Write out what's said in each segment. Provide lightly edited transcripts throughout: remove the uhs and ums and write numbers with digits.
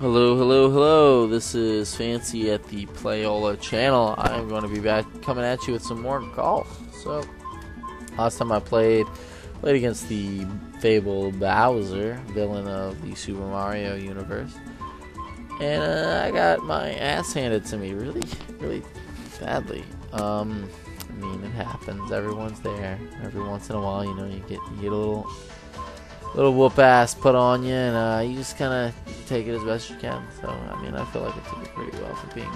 Hello, hello, hello. This is Fancy at the Playola channel. I am going to be back coming at you with some more golf. So, last time I played against the fabled Bowser, villain of the Super Mario universe, and I got my ass handed to me really badly. I mean, it happens. Everyone's there. Every once in a while, you know, you get a little whoop ass put on you, and you just kind of take it as best you can. So, I mean, I feel like I took it pretty well for being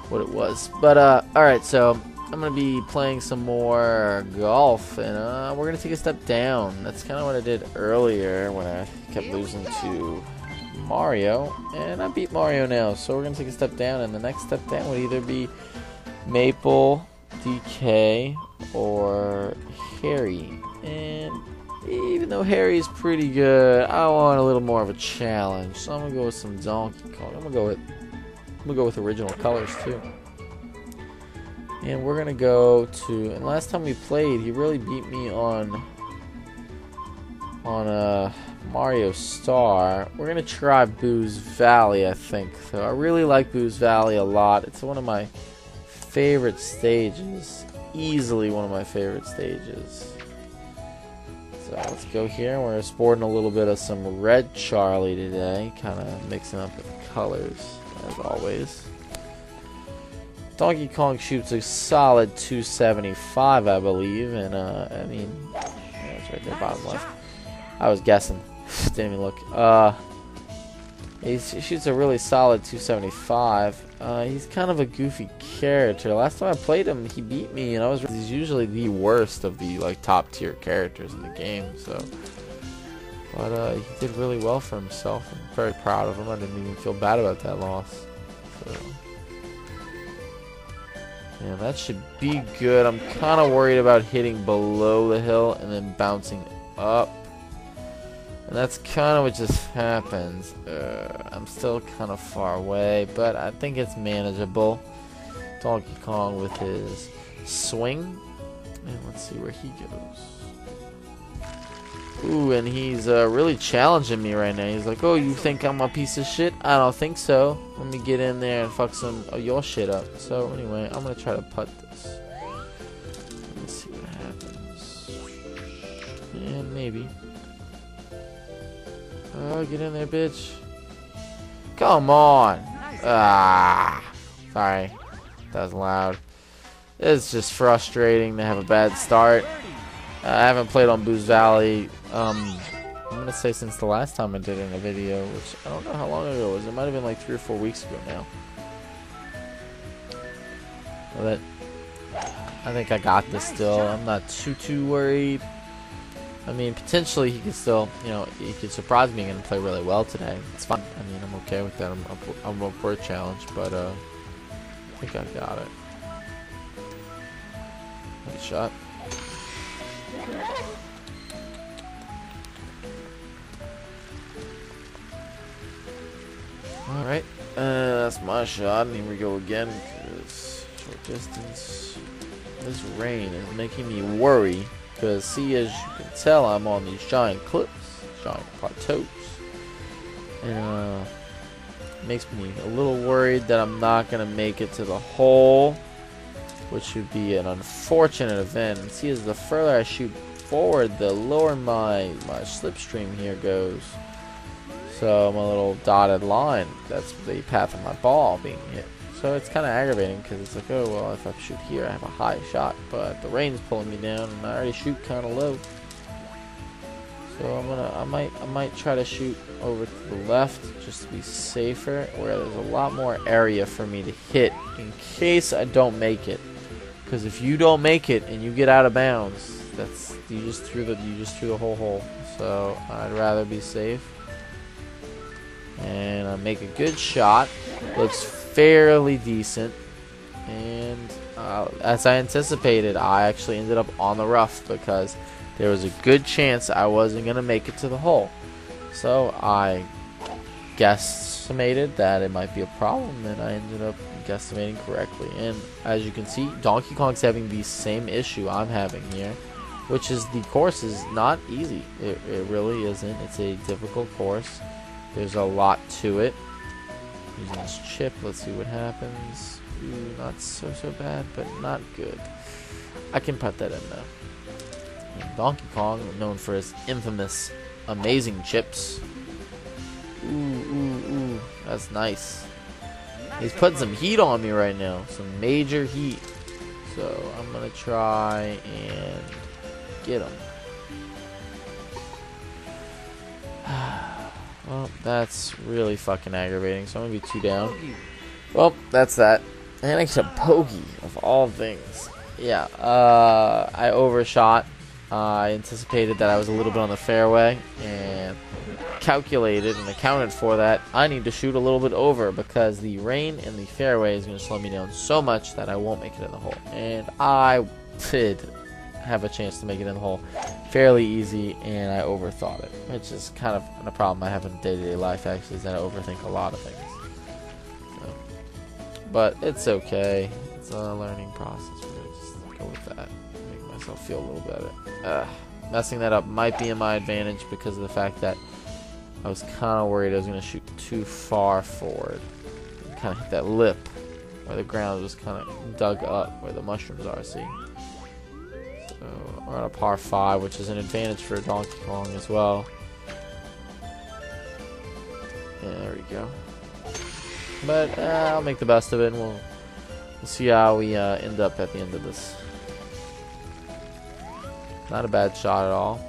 what it was. But, alright, so I'm going to be playing some more golf, and we're going to take a step down. That's kind of what I did earlier when I kept losing to Mario, and I beat Mario now. So we're going to take a step down, and the next step down would either be Maple, DK, or Harry. And even though Harry's pretty good, I want a little more of a challenge. So I'm gonna go with some Donkey Kong. I'm gonna go with original colors too. And we're gonna go to. And last time we played, he really beat me on Mario Star. We're gonna try Boo's Valley, I think. So I really like Boo's Valley a lot. It's one of my favorite stages. Easily one of my favorite stages. So let's go here. We're sporting a little bit of some red Charlie today, kind of mixing up the colors as always. Donkey Kong shoots a solid 275, I believe, and I mean, yeah, it's right there, bottom left. I was guessing, didn't even look. He shoots a really solid 275. He's kind of a goofy character. Last time I played him, he beat me, and he's usually the worst of the top tier characters in the game. So, but he did really well for himself. I'm very proud of him. I didn't even feel bad about that loss. So, yeah, that should be good. I'm kind of worried about hitting below the hill and then bouncing up. And that's kind of what just happens. I'm still kind of far away, but I think it's manageable. Donkey Kong with his swing. And let's see where he goes. Ooh, and he's really challenging me right now. He's like, oh, you think I'm a piece of shit? I don't think so. Let me get in there and fuck some of your shit up. So anyway, I'm going to try to putt this. Let's see what happens. And maybe. Oh, get in there, bitch. Come on. Ah. Sorry. That was loud. It's just frustrating to have a bad start. I haven't played on Boo's Valley, I'm going to say since the last time I did it in a video, which I don't know how long ago it was. It might have been like 3 or 4 weeks ago now. But I think I got this still. I'm not too worried. I mean, potentially he could still, you know, he could surprise me and play really well today. It's fun. I mean, I'm okay with that. I'm up for a challenge, but I think I got it. Good shot. All right, that's my shot, and here we go again. Because short distance. This rain is making me worry. Because, see, as you can tell, I'm on these giant cliffs, giant plateaus, and it makes me a little worried that I'm not going to make it to the hole, which would be an unfortunate event. And see, as the further I shoot forward, the lower my slipstream here goes. So, my little dotted line, that's the path of my ball being hit. So it's kind of aggravating because it's like, oh well, if I shoot here, I have a high shot, but the rain's pulling me down, and I already shoot kind of low. So I might try to shoot over to the left just to be safer, where there's a lot more area for me to hit in case I don't make it. Because if you don't make it and you get out of bounds, you just threw the whole hole. So I'd rather be safe and make a good shot. Looks fairly decent, and as I anticipated, I actually ended up on the rough because there was a good chance I wasn't going to make it to the hole. So I guesstimated that it might be a problem, and I ended up guesstimating correctly. And as you can see, Donkey Kong's having the same issue I'm having here, which is the course is not easy. It really isn't. It's a difficult course. There's a lot to it. Using this chip, let's see what happens. Ooh, not so bad, but not good. I can put that in though. And Donkey Kong, known for his infamous amazing chips. Ooh, that's nice. He's putting some heat on me right now, some major heat. So I'm gonna try and get him. Well, that's really fucking aggravating. So I'm gonna be 2 down. Well, that's that. And I get a bogey of all things. Yeah, I overshot. I anticipated that I was a little bit on the fairway and calculated and accounted for that. I need to shoot a little bit over because the rain in the fairway is going to slow me down so much that I won't make it in the hole. And I did have a chance to make it in the hole fairly easy, and I overthought it, which is kind of a problem I have in day-to-day life, actually, is that I overthink a lot of things. So, but it's okay. It's a learning process. We're going to just go with that. Make myself feel a little better. Messing that up might be in my advantage because of the fact that I was kind of worried I was going to shoot too far forward. Kind of hit that lip where the ground was kind of dug up where the mushrooms are, see? So we're on a par 5, which is an advantage for Donkey Kong as well. Yeah, there we go. But I'll make the best of it, and we'll see how we end up at the end of this. Not a bad shot at all.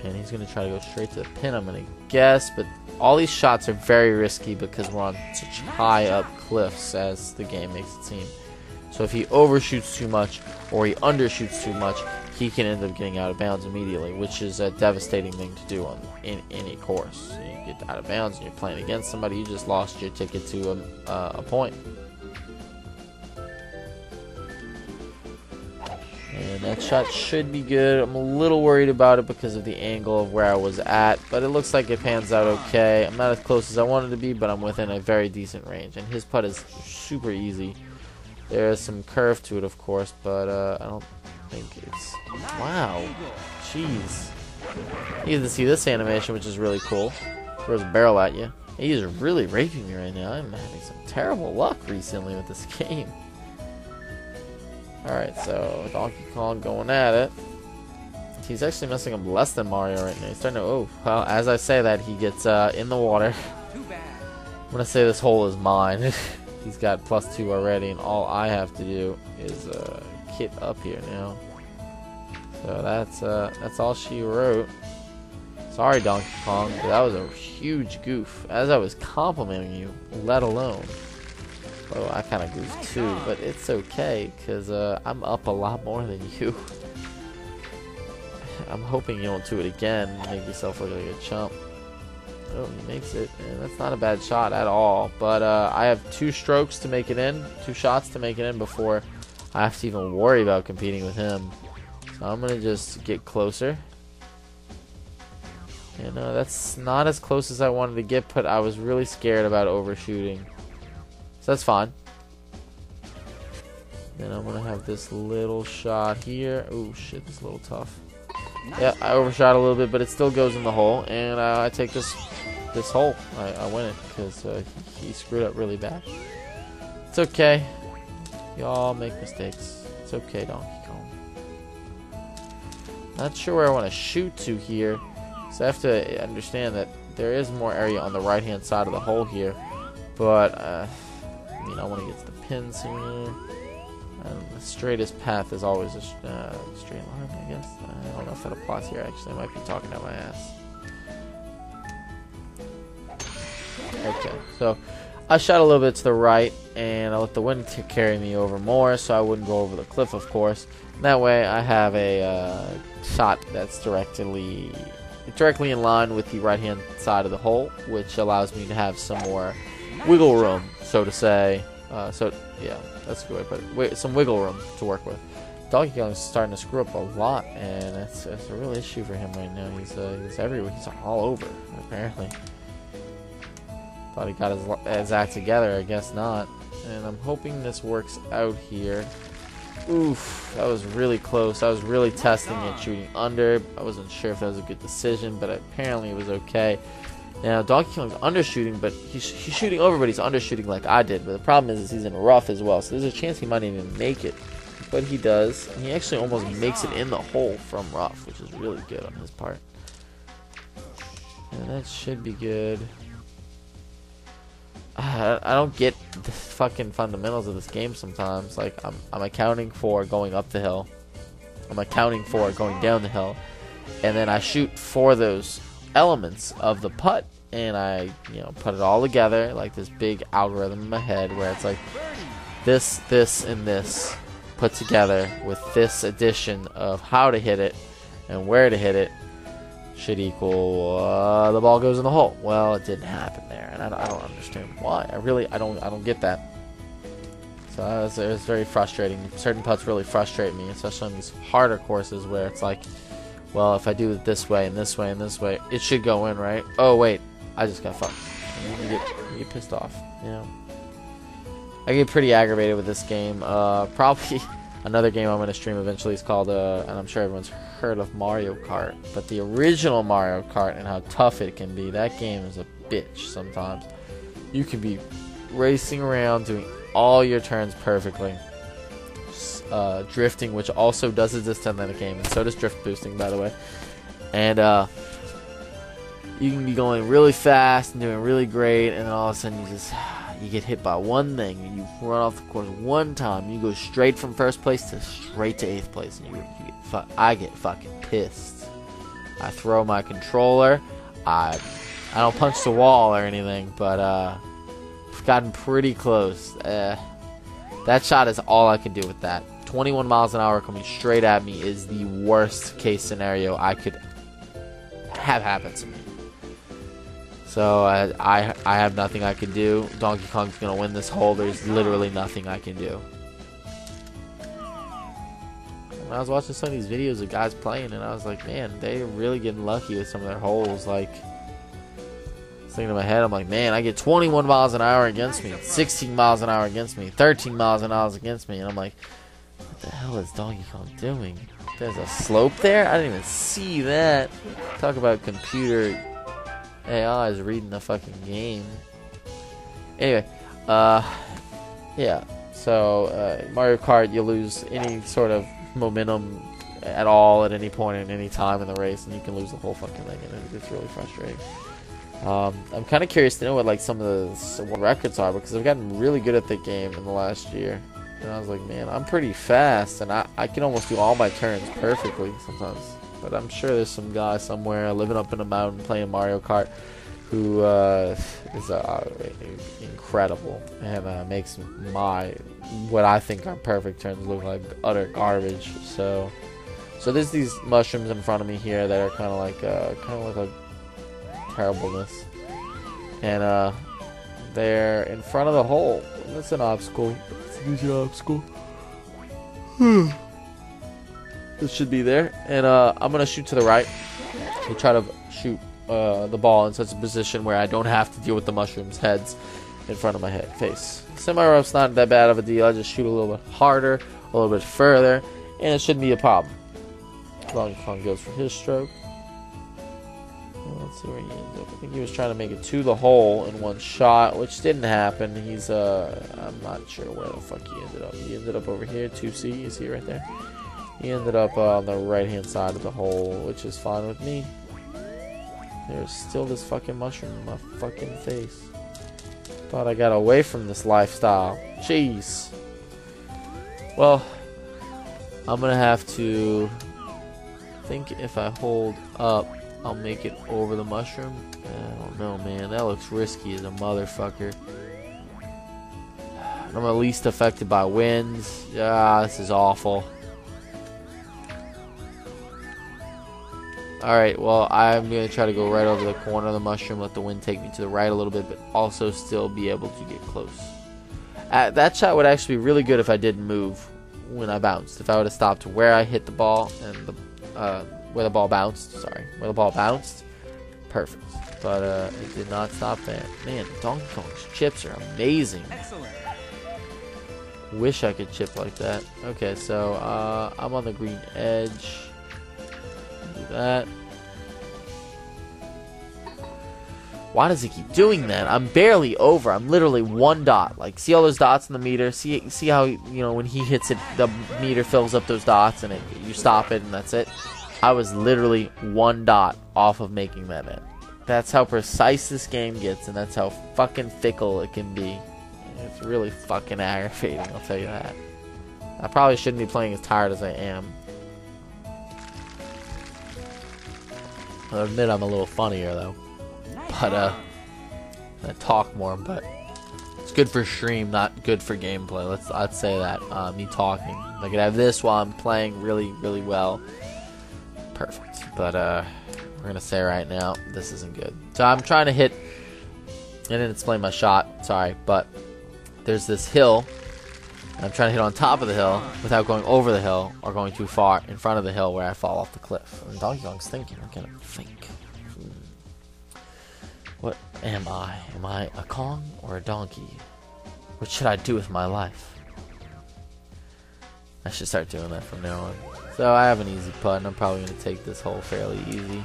And he's going to try to go straight to the pin, I'm going to guess. But all these shots are very risky because we're on such high up cliffs, as the game makes it seem. So if he overshoots too much or he undershoots too much, he can end up getting out of bounds immediately, which is a devastating thing to do in any course. You get out of bounds and you're playing against somebody, you just lost your ticket to a point. And that shot should be good. I'm a little worried about it because of the angle of where I was at, but it looks like it pans out okay. I'm not as close as I wanted to be, but I'm within a very decent range. And his putt is super easy. There's some curve to it, of course, but I don't think it's... Wow. Jeez. You get to see this animation, which is really cool. Throws a barrel at you. He's really raping me right now. I'm having some terrible luck recently with this game. Alright, so Donkey Kong going at it. He's actually messing up less than Mario right now. He's starting to... Oh, well, as I say that, he gets in the water. I'm going to say this hole is mine. He's got +2 already, and all I have to do is kit up here now. So that's all she wrote. Sorry, Donkey Kong, but that was a huge goof. As I was complimenting you, let alone. Oh, I kind of goofed too, but it's okay, because I'm up a lot more than you. I'm hoping you don't do it again and make yourself look like a chump. Oh, he makes it, and that's not a bad shot at all. But I have 2 strokes to make it in, 2 shots to make it in before I have to even worry about competing with him. So I'm going to just get closer. And that's not as close as I wanted to get, but I was really scared about overshooting. So that's fine. Then I'm going to have this little shot here. Oh shit, this is a little tough. Yeah, I overshot a little bit, but it still goes in the hole. And I take this hole. I win it because he screwed up really bad. It's okay. Y'all make mistakes. It's okay, Donkey Kong. Not sure where I want to shoot to here. So I have to understand that there is more area on the right-hand side of the hole here. But, I mean, I want to get to the pins here. And the straightest path is always a straight line, I guess. I don't know if that applies here, actually. I might be talking out my ass. Okay, so I shot a little bit to the right, and I let the wind carry me over more, so I wouldn't go over the cliff, of course. And that way, I have a shot that's directly in line with the right-hand side of the hole, which allows me to have some more wiggle room, so to say. Yeah, that's a good way to put it. Some wiggle room to work with. Donkey Kong is starting to screw up a lot, and it's a real issue for him right now. He's everywhere. He's all over, apparently. Thought he got his act together. I guess not. And I'm hoping this works out here. Oof, that was really close. I was really testing it, shooting under. I wasn't sure if that was a good decision, but apparently it was okay. Now, Donkey Kong's undershooting, but he's shooting over, but he's undershooting like I did. But the problem is he's in rough as well, so there's a chance he might not even make it. But he does. And he actually almost makes it in the hole from rough, which is really good on his part. And that should be good. I don't get the fucking fundamentals of this game sometimes. Like, I'm accounting for going up the hill. I'm accounting for going down the hill. And then I shoot for those elements of the putt. And I, put it all together like this big algorithm in my head where it's like this, and this put together with this addition of how to hit it and where to hit it should equal the ball goes in the hole. Well, it didn't happen there, and I don't understand why. I don't get that. So it was very frustrating. Certain putts really frustrate me, especially on these harder courses where it's like, well, if I do it this way and this way and this way, it should go in, right? Oh wait, I just got fucked. You get pissed off. I get pretty aggravated with this game. Probably another game I'm going to stream eventually is called, and I'm sure everyone's heard of Mario Kart, but the original Mario Kart and how tough it can be. That game is a bitch sometimes. You can be racing around doing all your turns perfectly. Drifting, which also does exist in that game, and so does drift boosting, by the way. And you can be going really fast and doing really great, and then all of a sudden you get hit by one thing, and you run off the course one time, you go straight from first place to straight to 8th place, and I get fucking pissed. I throw my controller. I don't punch the wall or anything, but I've gotten pretty close. That shot is all I can do with that. 21 miles an hour coming straight at me is the worst case scenario I could have happen to me. So I have nothing I can do. Donkey Kong's gonna win this hole. There's literally nothing I can do. And I was watching some of these videos of guys playing, and I was like, man, they're really getting lucky with some of their holes. Like, I was thinking in my head, I'm like, man, I get 21 miles an hour against me, 16 miles an hour against me, 13 miles an hour against me, and I'm like, what the hell is Donkey Kong doing? There's a slope there? I didn't even see that. Talk about computer AI is reading the fucking game. Anyway, yeah. So Mario Kart, you lose any sort of momentum at all at any point at any time in the race, and you can lose the whole fucking thing, and it's really frustrating. I'm kind of curious to know what like some of the records are, because I've gotten really good at the game in the last year. And I was like, man, I'm pretty fast, and I can almost do all my turns perfectly sometimes. But I'm sure there's some guy somewhere living up in a mountain playing Mario Kart who is incredible and makes what I think are perfect turns look like utter garbage. So there's these mushrooms in front of me here that are kind of like a terribleness, and they're in front of the hole. That's an obstacle. It's an obstacle. It should be there, and I'm gonna shoot to the right. We'll try to shoot the ball in such a position where I don't have to deal with the mushrooms' heads in front of my face. Semi-rough's not that bad of a deal. I just shoot a little bit harder, a little bit further, and it shouldn't be a problem. Donkey Kong goes for his stroke. Let's see where he ends up. I think he was trying to make it to the hole in one shot, which didn't happen. He's I'm not sure where the fuck he ended up. He ended up over here. 2C, you see right there. He ended up on the right-hand side of the hole, which is fine with me. There's still this fucking mushroom in my fucking face. Thought I got away from this lifestyle. Jeez. Well, I'm gonna have to think if I hold up, I'll make it over the mushroom. I don't know, man. That looks risky as a motherfucker. I'm at least affected by winds. Ah, this is awful. Alright, well, I'm going to try to go right over the corner of the mushroom, let the wind take me to the right a little bit, but also still be able to get close. That shot would actually be really good if I didn't move when I bounced. If I would have stopped where I hit the ball and where the ball bounced, perfect. But it did not stop there. Man, Donkey Kong's chips are amazing. Excellent. Wish I could chip like that. Okay, so I'm on the green edge. Do that. Why does he keep doing that? I'm barely over. I'm literally 1 dot. Like, see all those dots in the meter? See how, you know, when he hits it, the meter fills up those dots, and you stop it, and that's it? I was literally 1 dot off of making that in. That's how precise this game gets, and that's how fucking fickle it can be. It's really fucking aggravating, I'll tell you that. I probably shouldn't be playing as tired as I am. I'll admit I'm a little funnier, though. But, I talk more, but it's good for stream, not good for gameplay. I'd say that. Me talking. I could have this while I'm playing really, really well. Perfect. But, we're gonna say right now, this isn't good. So I'm trying to hit, I didn't explain my shot, sorry, but there's this hill, and I'm trying to hit on top of the hill without going over the hill or going too far in front of the hill where I fall off the cliff. And Donkey Kong's thinking, I can't think. What am I? Am I a Kong or a donkey? What should I do with my life? I should start doing that from now on. So I have an easy putt, and I'm probably going to take this hole fairly easy.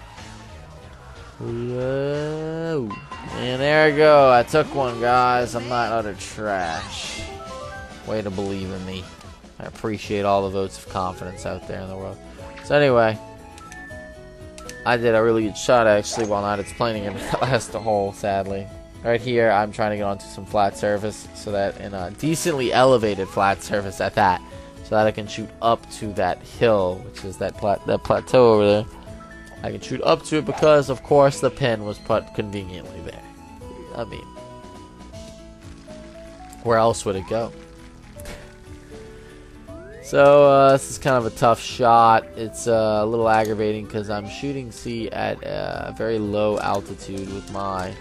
Whoa. And there we go. I took one, guys. I'm not utter trash. Way to believe in me. I appreciate all the votes of confidence out there in the world. So anyway, I did a really good shot, actually, while not explaining it. That last hole, sadly. Right here, I'm trying to get onto some flat surface, so that, in a decently elevated flat surface at that, so that I can shoot up to that hill, which is that plateau over there. I can shoot up to it because, of course, the pin was put conveniently there. I mean, where else would it go? So, this is kind of a tough shot. It's a little aggravating because I'm shooting C at a very low altitude with my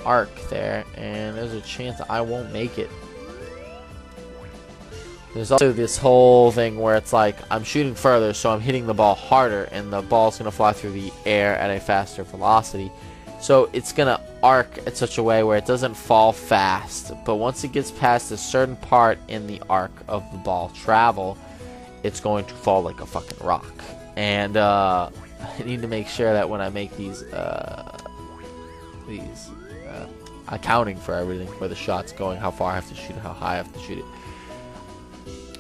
arc there, and there's a chance I won't make it. There's also this whole thing where it's like I'm shooting further, so I'm hitting the ball harder, and the ball's going to fly through the air at a faster velocity. So it's going to arc in such a way where it doesn't fall fast, but once it gets past a certain part in the arc of the ball travel, it's going to fall like a fucking rock. And I need to make sure that when I make these accounting for everything, where the shot's going, how far I have to shoot it, how high I have to shoot it.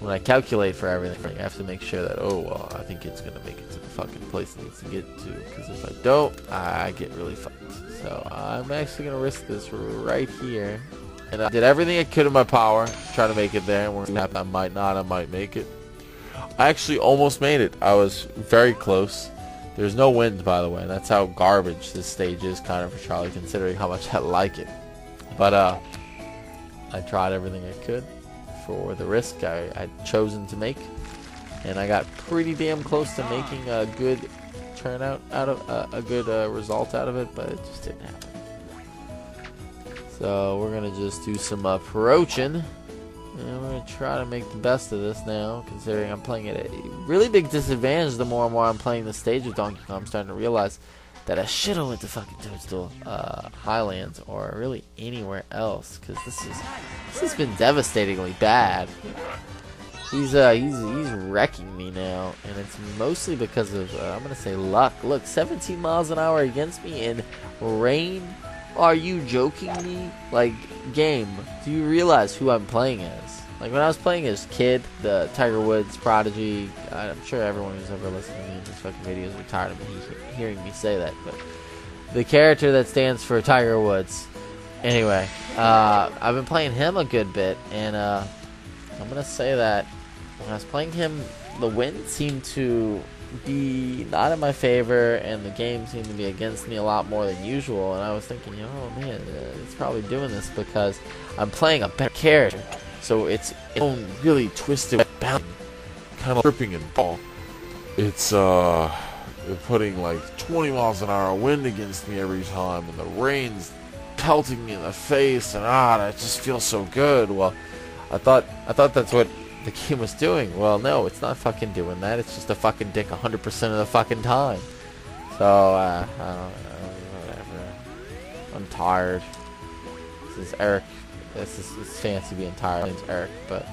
When I calculate for everything, I have to make sure that, oh, well, I think it's going to make it to the fucking place it needs to get to. Because if I don't, I get really fucked. So I'm actually going to risk this right here. And I did everything I could in my power to try to make it there. And we're going to happen. I might not, I might make it. I actually almost made it. I was very close. There's no wind, by the way. That's how garbage this stage is, kind of, for Charlie, considering how much I like it. But I tried everything I could for the risk I'd chosen to make, and I got pretty damn close to making a good turnout out of a good result out of it, but it just didn't happen. So we're gonna just do some approaching, and we're gonna try to make the best of this now, considering I'm playing at a really big disadvantage. The more and more I'm playing the stage of Donkey Kong, I'm starting to realize that I should have went to fucking Toadstool Highlands, or really anywhere else, because this has been devastatingly bad. He's wrecking me now, and it's mostly because of I'm gonna say luck. Look, 17 miles an hour against me in rain. Are you joking me? Like, game, do you realize who I'm playing as? Like, when I was playing as Kid, the Tiger Woods prodigy, I'm sure everyone who's ever listened to me in these fucking videos are tired of me hearing me say that, but the character that stands for Tiger Woods. Anyway, I've been playing him a good bit, and I'm gonna say that when I was playing him, the wind seemed to be not in my favor, and the game seemed to be against me a lot more than usual, and I was thinking, you know, oh man, it's probably doing this because I'm playing a better character. So it's own really twisted bound, kind of tripping and ball. It's putting like 20 miles an hour wind against me every time, and the rain's pelting me in the face, and that just feels so good. Well, I thought that's what the game was doing. Well, no, it's not fucking doing that. It's just a fucking dick 100% of the fucking time. So I don't know, whatever. I'm tired. This is Eric. This is fancy being tired. My name's Eric, but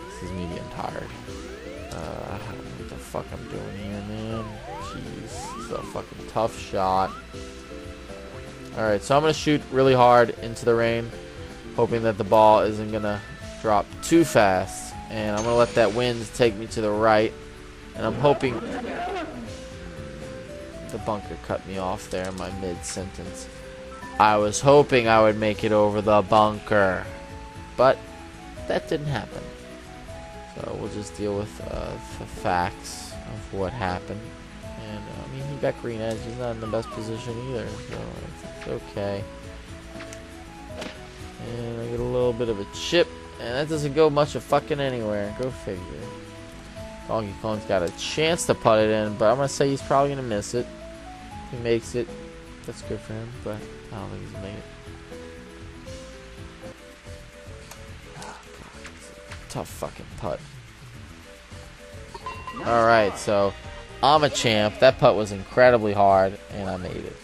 this is me being tired. What the fuck I'm doing here, man? Jeez, this is a fucking tough shot. Alright, so I'm going to shoot really hard into the rain, hoping that the ball isn't going to drop too fast. And I'm going to let that wind take me to the right. And I'm hoping... The bunker cut me off there in my mid-sentence. I was hoping I would make it over the bunker. But that didn't happen. So we'll just deal with the facts of what happened. And, I mean, he got green edge. He's not in the best position either. So it's okay. And I get a little bit of a chip. And that doesn't go much of fucking anywhere. Go figure. Donkey Kong's got a chance to put it in. But I'm going to say he's probably going to miss it. If he makes it, that's good for him. But I don't think he's going to make it. Tough fucking putt. Alright, so I'm a champ. That putt was incredibly hard, and I made it.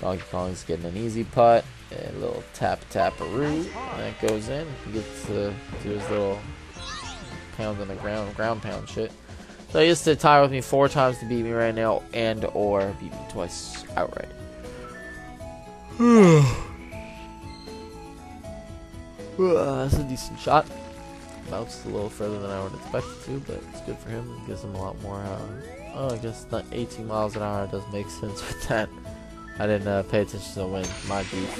Donkey Kong's getting an easy putt. A little tap-a-roo, and that goes in. He gets to do his little pound on the ground pound shit. So he has to tie with me 4 times to beat me right now, and or beat me twice outright. That's a decent shot. Bounced a little further than I would expect it to, but it's good for him. It gives him a lot more. I guess not 18 miles an hour does make sense with that. I didn't pay attention to the wind. My beef.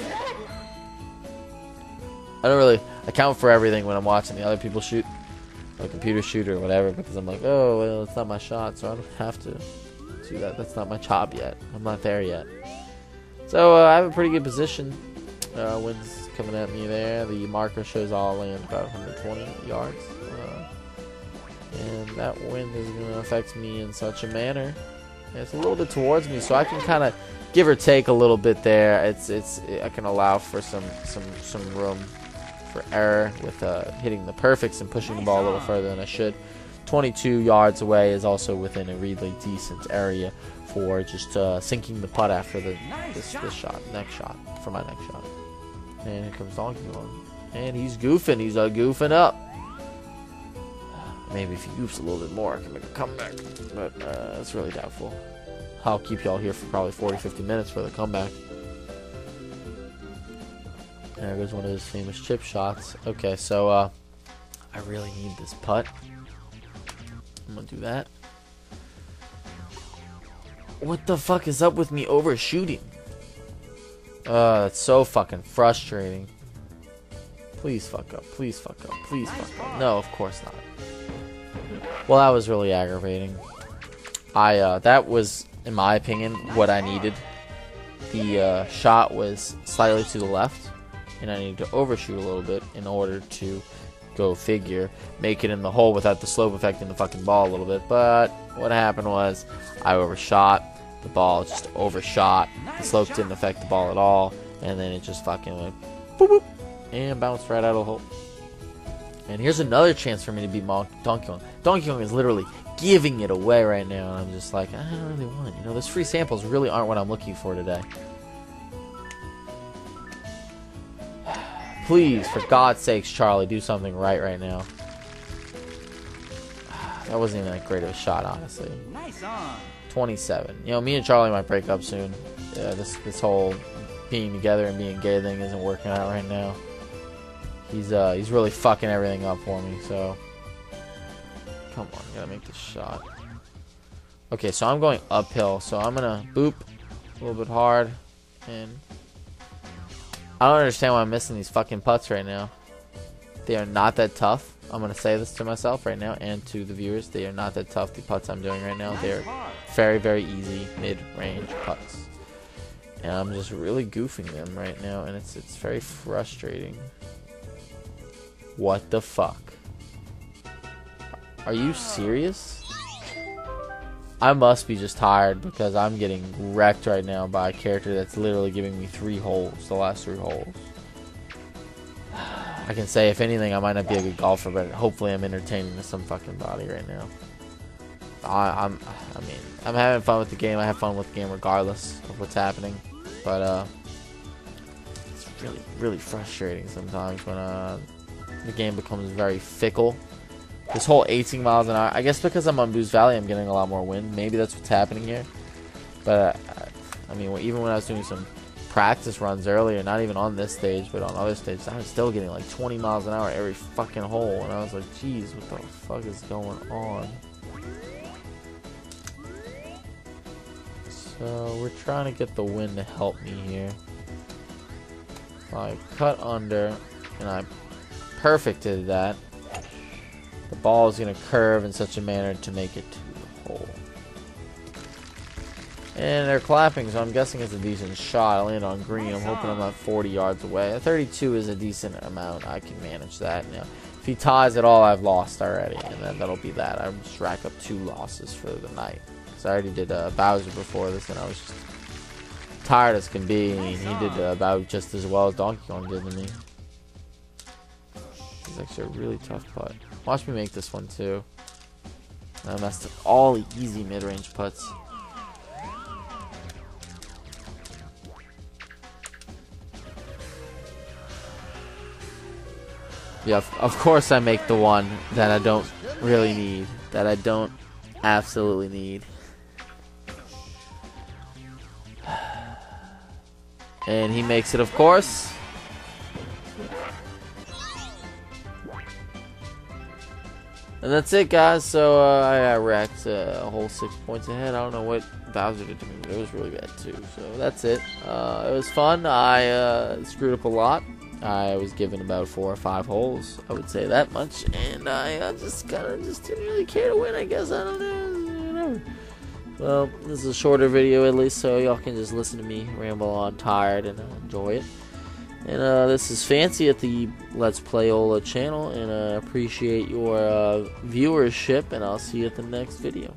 I don't really account for everything when I'm watching the other people shoot, a computer shoot or whatever, because I'm like, oh, well, it's not my shot, so I don't have to do that. That's not my job yet. I'm not there yet. So I have a pretty good position. Wind's coming at me there. The marker shows I'll land about 120 yards. And that wind is going to affect me in such a manner. It's a little bit towards me, so I can kind of give or take a little bit there. I can allow for some room for error with hitting the perfects and pushing the ball a little further than I should. 22 yards away is also within a really decent area for just sinking the putt after this shot, next shot, for my next shot. And here comes Donkey Kong, and he's goofing. He's goofing up. Maybe if he goofs a little bit more, I can make a comeback, but it's really doubtful. I'll keep y'all here for probably 40-50 minutes for the comeback. There goes one of his famous chip shots. Okay, so I really need this putt. I'm gonna do that. What the fuck is up with me overshooting? That's so fucking frustrating. Please fuck up. Please fuck up. Please fuck up. No, of course not. Well, that was really aggravating. That was, in my opinion, what I needed. The shot was slightly to the left, and I needed to overshoot a little bit in order to go figure, make it in the hole without the slope affecting the fucking ball a little bit. But what happened was I overshot. The ball just overshot. The slope didn't affect the ball at all, and then it just fucking went boop boop and bounced right out of the hole. And here's another chance for me to beat Donkey Kong. Donkey Kong is literally giving it away right now, and I'm just like, I don't really want it. You know, those free samples really aren't what I'm looking for today. Please, for God's sakes, Charlie, do something right now. That wasn't even that great of a shot, honestly. Nice on. 27. You know, me and Charlie might break up soon. This whole being together and being gay thing isn't working out right now. He's really fucking everything up for me, so come on, gotta make this shot. Okay, so I'm going uphill, so I'm gonna boop a little bit hard, and I don't understand why I'm missing these fucking putts right now. They are not that tough. I'm gonna say this to myself right now and to the viewers. They are not that tough, the putts I'm doing right now. They're very, very easy mid-range putts. And I'm just really goofing them right now, and it's very frustrating. What the fuck? Are you serious? I must be just tired because I'm getting wrecked right now by a character that's literally giving me 3 holes, the last 3 holes. I can say, if anything, I might not be a good golfer, but hopefully I'm entertaining to some fucking body right now. I mean, I'm having fun with the game. I have fun with the game regardless of what's happening. But it's really, really frustrating sometimes when the game becomes very fickle. This whole 18 miles an hour, I guess because I'm on Boost Valley, I'm getting a lot more wind. Maybe that's what's happening here. But I mean, even when I was doing some practice runs earlier, not even on this stage, but on other stages, I was still getting like 20 miles an hour every fucking hole, and I was like, geez, what the fuck is going on? So we're trying to get the wind to help me here. I cut under, and I perfected that. The ball is going to curve in such a manner to make it to the hole. And they're clapping, so I'm guessing it's a decent shot. I land on green. I'm hoping I'm not 40 yards away. 32 is a decent amount. I can manage that. Now, if he ties at all, I've lost already, and then that'll be that. I just rack up 2 losses for the night. So I already did Bowser before this, and I was just tired as can be. And he did about just as well as Donkey Kong did to me. It's actually a really tough putt. Watch me make this one too. I messed up all the easy mid-range putts. Yeah, of course I make the one that I don't really need. That I don't absolutely need. And he makes it, of course. And that's it, guys. So I racked a whole 6 points ahead. I don't know what Bowser did to me, but it was really bad too. So that's it. It was fun. I screwed up a lot. I was given about 4 or 5 holes, I would say that much, and I just didn't really care to win, I guess. I don't know, whatever. Well, this is a shorter video at least, so y'all can just listen to me ramble on tired and enjoy it. And this is Fancy at the Let's Playola channel, and I appreciate your viewership, and I'll see you at the next video.